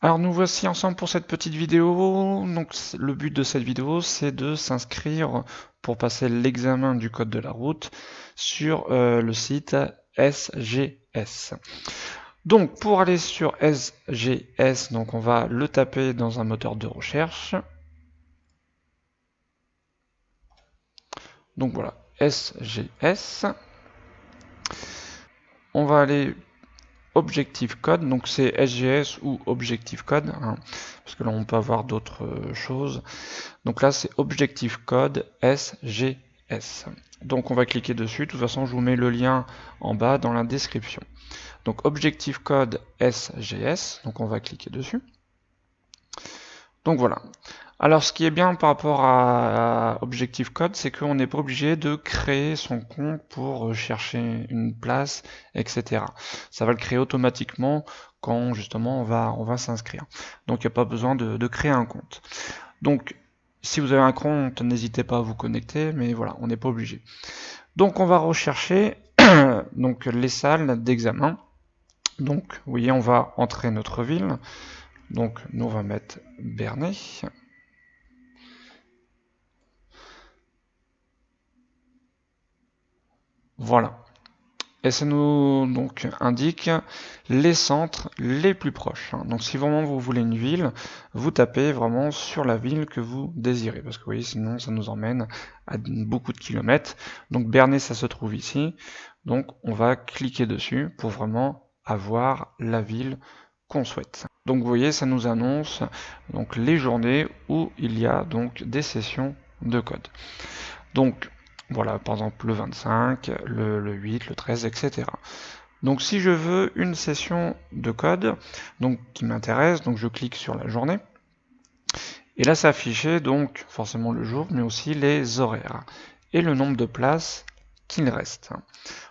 Alors nous voici ensemble pour cette petite vidéo. Donc le but de cette vidéo, c'est de s'inscrire pour passer l'examen du code de la route sur le site SGS. Donc pour aller sur SGS, donc on va le taper dans un moteur de recherche. Donc voilà, SGS. On va aller Objective Code, donc c'est SGS ou Objective Code, hein, parce que là on peut avoir d'autres choses. Donc là c'est Objective Code SGS. Donc on va cliquer dessus, de toute façon je vous mets le lien en bas dans la description. Donc Objective Code SGS, donc on va cliquer dessus. Donc voilà. Alors ce qui est bien par rapport à Objective Code, c'est qu'on n'est pas obligé de créer son compte pour chercher une place, etc. Ça va le créer automatiquement quand justement on va s'inscrire. Donc il n'y a pas besoin de créer un compte. Donc si vous avez un compte, n'hésitez pas à vous connecter, mais voilà, on n'est pas obligé. Donc on va rechercher donc les salles d'examen. Donc vous voyez, on va entrer notre ville. Donc nous on va mettre Bernay. Voilà. Et ça nous donc indique les centres les plus proches. Donc si vraiment vous voulez une ville, vous tapez vraiment sur la ville que vous désirez. Parce que vous voyez, sinon ça nous emmène à beaucoup de kilomètres. Donc Bernay, ça se trouve ici. Donc on va cliquer dessus pour vraiment avoir la ville qu'on souhaite. Donc vous voyez, ça nous annonce donc les journées où il y a donc des sessions de code. Donc voilà, par exemple le 25, le 8, le 13, etc. Donc si je veux une session de code donc, qui m'intéresse, donc je clique sur la journée. Et là, ça affichait donc forcément le jour, mais aussi les horaires et le nombre de places qu'il reste.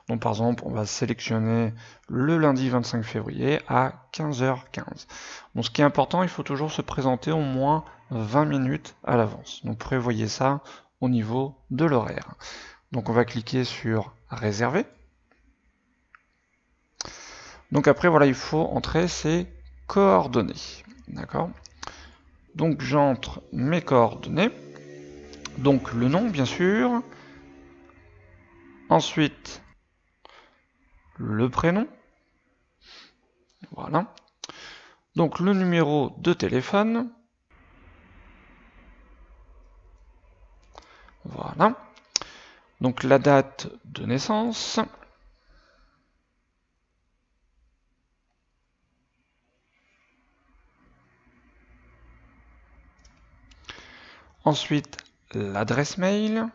Donc par exemple, on va sélectionner le lundi 25 février à 15h15. Donc ce qui est important, il faut toujours se présenter au moins 20 minutes à l'avance. Donc prévoyez ça au niveau de l'horaire. Donc on va cliquer sur réserver. Donc après voilà, il faut entrer ses coordonnées. D'accord? Donc j'entre mes coordonnées. Donc le nom bien sûr. Ensuite le prénom. Voilà. Donc le numéro de téléphone. Voilà. Donc la date de naissance. Ensuite l'adresse mail.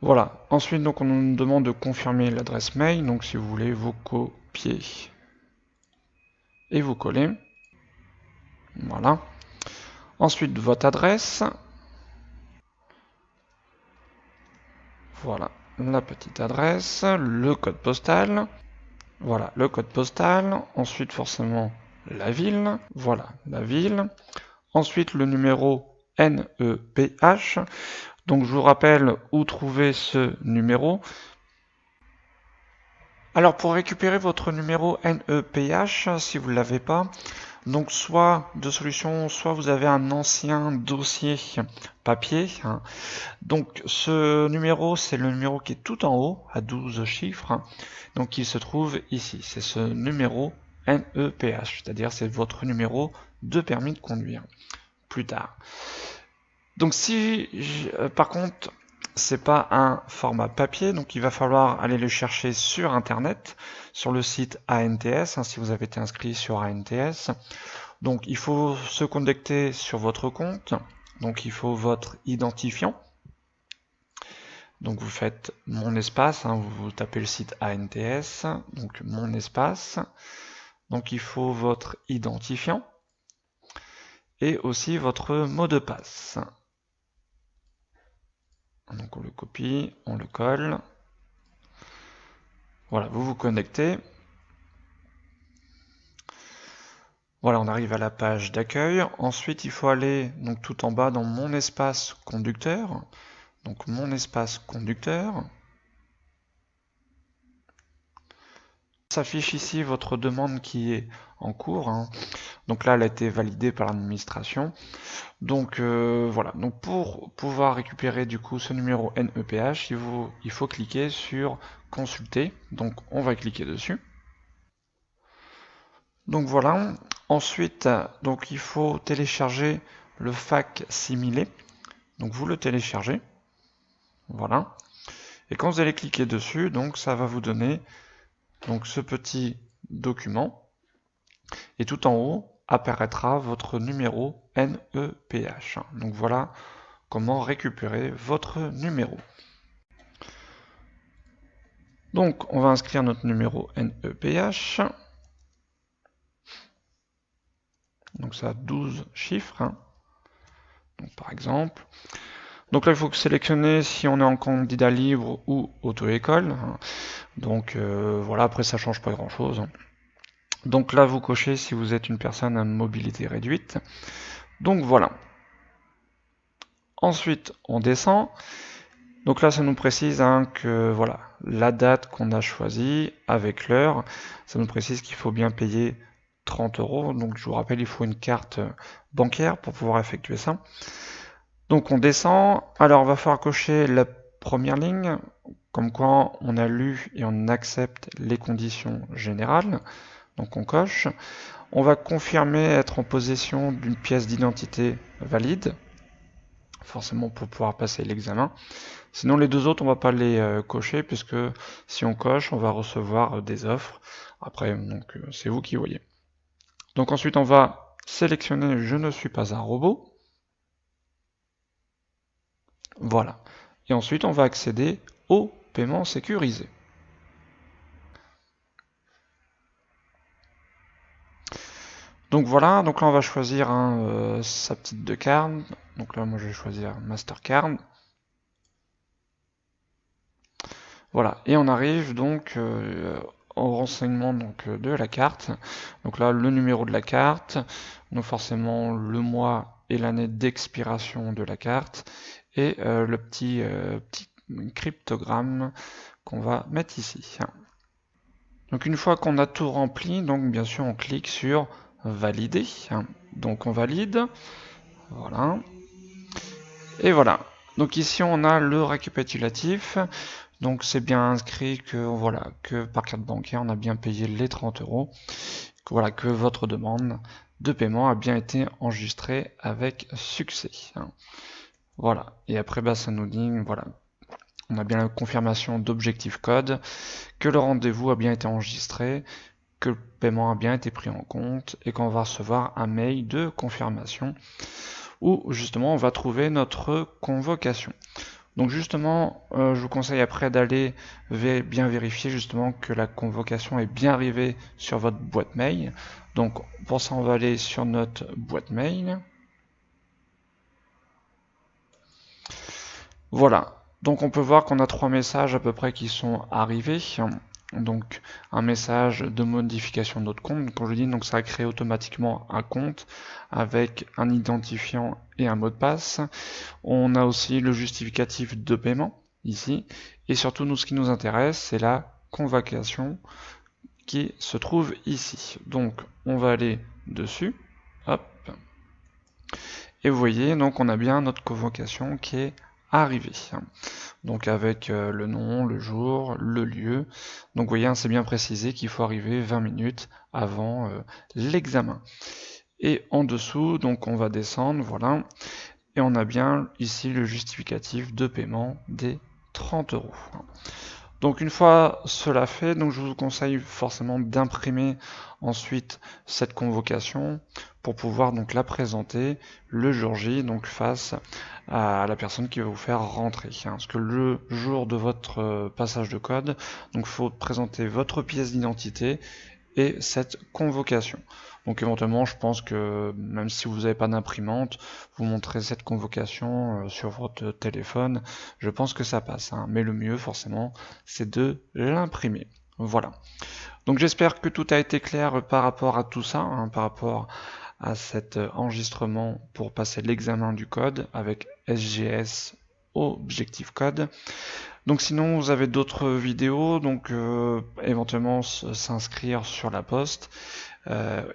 Voilà. Ensuite, donc, on nous demande de confirmer l'adresse mail. Donc, si vous voulez, vous copiez et vous collez. Voilà. Ensuite, votre adresse. Voilà, la petite adresse, le code postal. Voilà, le code postal. Ensuite, forcément, la ville. Voilà, la ville. Ensuite, le numéro NEPH. Donc, je vous rappelle où trouver ce numéro. Alors, pour récupérer votre numéro NEPH, si vous ne l'avez pas, donc soit deux solutions, soit vous avez un ancien dossier papier. Donc ce numéro, c'est le numéro qui est tout en haut, à 12 chiffres. Donc il se trouve ici. C'est ce numéro NEPH, c'est-à-dire c'est votre numéro de permis de conduire. Plus tard. Donc si, par contre, c'est pas un format papier, donc il va falloir aller le chercher sur Internet, sur le site ANTS, si vous avez été inscrit sur ANTS. Donc il faut se connecter sur votre compte, donc il faut votre identifiant. Donc vous faites mon espace, vous tapez le site ANTS, donc mon espace. Donc il faut votre identifiant et aussi votre mot de passe. Donc on le copie, on le colle. Voilà, vous vous connectez. Voilà, on arrive à la page d'accueil. Ensuite, il faut aller donc tout en bas dans mon espace conducteur. Donc mon espace conducteur. S'affiche ici votre demande qui est en cours. Hein. Donc là, elle a été validée par l'administration. Donc voilà. Donc pour pouvoir récupérer du coup ce numéro NEPH, il faut cliquer sur consulter. Donc on va cliquer dessus. Donc voilà. Ensuite, donc il faut télécharger le fac-similé. Donc vous le téléchargez. Voilà. Et quand vous allez cliquer dessus, donc ça va vous donner donc ce petit document. Et tout en haut apparaîtra votre numéro NEPH. Donc voilà comment récupérer votre numéro. Donc on va inscrire notre numéro NEPH. Donc ça a 12 chiffres. Hein. Donc, par exemple. Donc là il faut sélectionner si on est en candidat libre ou auto-école. Hein. Donc voilà, après ça change pas grand chose. Donc là vous cochez si vous êtes une personne à mobilité réduite. Donc voilà. Ensuite on descend. Donc là ça nous précise hein, que voilà, la date qu'on a choisie avec l'heure, ça nous précise qu'il faut bien payer 30 €. Donc je vous rappelle, il faut une carte bancaire pour pouvoir effectuer ça. Donc on descend. Alors on va falloir cocher la première ligne, comme quoi on a lu et on accepte les conditions générales. Donc on coche. On va confirmer être en possession d'une pièce d'identité valide, forcément pour pouvoir passer l'examen. Sinon les deux autres on va pas les cocher, puisque si on coche on va recevoir des offres. Après donc c'est vous qui voyez. Donc ensuite on va sélectionner je ne suis pas un robot. Voilà. Et ensuite on va accéder au paiement sécurisé. Donc voilà, donc là on va choisir sa petite de carte. Donc là moi je vais choisir Mastercard. Voilà, et on arrive donc au renseignement donc, de la carte. Donc là le numéro de la carte, donc forcément le mois et l'année d'expiration de la carte, et le petit cryptogramme qu'on va mettre ici. Donc une fois qu'on a tout rempli, donc bien sûr on clique sur valider. Donc on valide. Voilà. Et voilà. Donc ici on a le récapitulatif. Donc c'est bien inscrit que voilà que par carte bancaire on a bien payé les 30 €. Voilà que votre demande de paiement a bien été enregistrée avec succès. Voilà. Et après bah, ça nous dit voilà. On a bien la confirmation d'objectif code, que le rendez-vous a bien été enregistré, que le paiement a bien été pris en compte et qu'on va recevoir un mail de confirmation où justement on va trouver notre convocation. Donc justement, je vous conseille après d'aller bien vérifier justement que la convocation est bien arrivée sur votre boîte mail. Donc pour ça on va aller sur notre boîte mail. Voilà. Donc on peut voir qu'on a 3 messages à peu près qui sont arrivés. Donc un message de modification de notre compte. Comme je dis, donc ça a créé automatiquement un compte avec un identifiant et un mot de passe. On a aussi le justificatif de paiement ici. Et surtout, nous, ce qui nous intéresse, c'est la convocation qui se trouve ici. Donc on va aller dessus. Hop. Et vous voyez, donc on a bien notre convocation qui est arrivée. Donc avec le nom, le jour, le lieu. Donc vous voyez, c'est bien précisé qu'il faut arriver 20 minutes avant l'examen. Et en dessous, donc on va descendre, voilà. Et on a bien ici le justificatif de paiement des 30 €. Donc une fois cela fait, donc je vous conseille forcément d'imprimer ensuite cette convocation pour pouvoir donc la présenter le jour J, donc face à la personne qui va vous faire rentrer. Parce que le jour de votre passage de code, donc il faut présenter votre pièce d'identité et cette convocation. Donc éventuellement, je pense que même si vous n'avez pas d'imprimante, vous montrez cette convocation sur votre téléphone, je pense que ça passe. Mais le mieux, forcément, c'est de l'imprimer. Voilà. Donc j'espère que tout a été clair par rapport à tout ça, hein, par rapport à cet enregistrement pour passer l'examen du code avec SGS Objective Code. Donc sinon vous avez d'autres vidéos, donc éventuellement s'inscrire sur la poste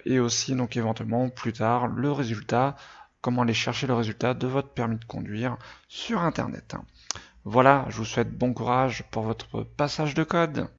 et aussi donc éventuellement plus tard le résultat, comment aller chercher le résultat de votre permis de conduire sur internet. Voilà, je vous souhaite bon courage pour votre passage de code.